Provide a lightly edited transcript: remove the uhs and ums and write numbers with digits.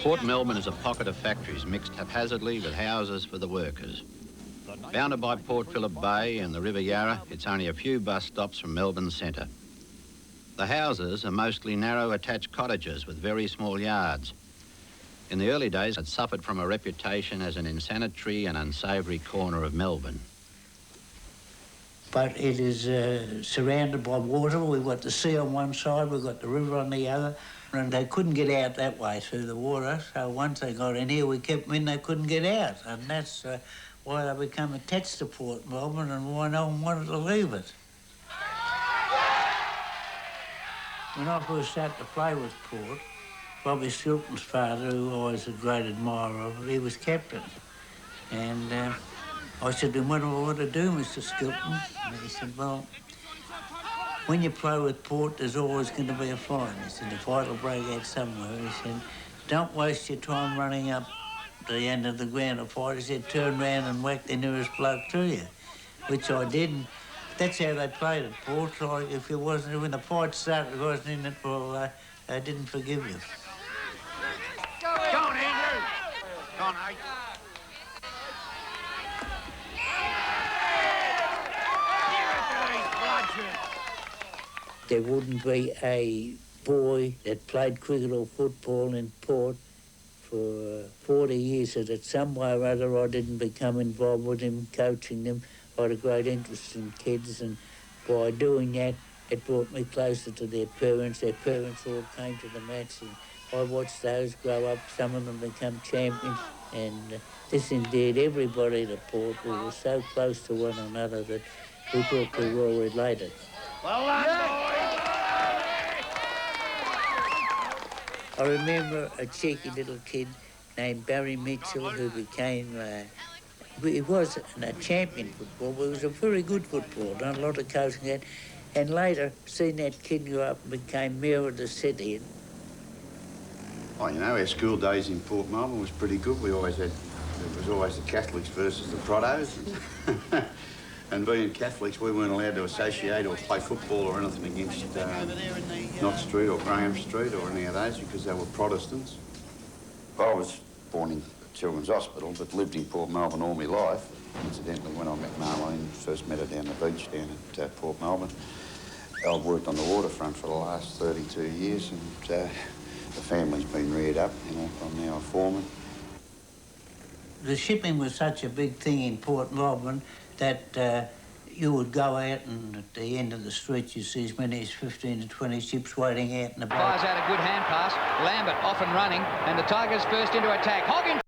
Port Melbourne is a pocket of factories mixed haphazardly with houses for the workers. Bounded by Port Phillip Bay and the River Yarra, it's only a few bus stops from Melbourne's centre. The houses are mostly narrow attached cottages with very small yards. In the early days, it suffered from a reputation as an insanitary and unsavoury corner of Melbourne. But it is surrounded by water. We've got the sea on one side, we've got the river on the other, and they couldn't get out that way through the water. So once they got in here, we kept them in, they couldn't get out. And that's why they become attached to Port Melbourne and why no one wanted to leave it. When I first started to play with Port, Bobby Skilton's father, who I was a great admirer of, he was captain. And I said to him, what do I want to do, Mr. Skilton? And he said, well, when you play with Port, there's always going to be a fine. He said, the fight will break out somewhere. He said, don't waste your time running up the end of the ground to fight. He said, turn round and whack the nearest bloke to you, which I did. And that's how they played at Port. Like, if it wasn't, when the fight started, it wasn't in it, well, they didn't forgive you. Go on, Andrew. Go on, H. There wouldn't be a boy that played cricket or football in Port for 40 years that some way or other I didn't become involved with him, coaching them. I had a great interest in kids, and by doing that, it brought me closer to their parents. Their parents all came to the match, and I watched those grow up. Some of them become champions, and this endeared everybody to Port. We were so close to one another that we thought we were all related. Well done, boys! I remember a cheeky little kid named Barry Mitchell who became, he was a champion football, but he was a very good footballer, done a lot of coaching, and later seen that kid grow up and became mayor of the city. Oh, you know, our school days in Port Melbourne was pretty good. We always had, it was always the Catholics versus the Protos. And being Catholics, we weren't allowed to associate or play football or anything against Knott Street or Graham Street or any of those because they were Protestants. I was born in Children's Hospital but lived in Port Melbourne all my life. Incidentally, when I met Marlene, first met her down the beach down at Port Melbourne. I've worked on the waterfront for the last 32 years and the family's been reared up. You know, I'm now a foreman. The shipping was such a big thing in Port Melbourne that you would go out and at the end of the street you see as many as 15 to 20 ships waiting out in the boat. Fires out a good hand pass. Lambert off and running, and the Tigers first into attack. Hogg in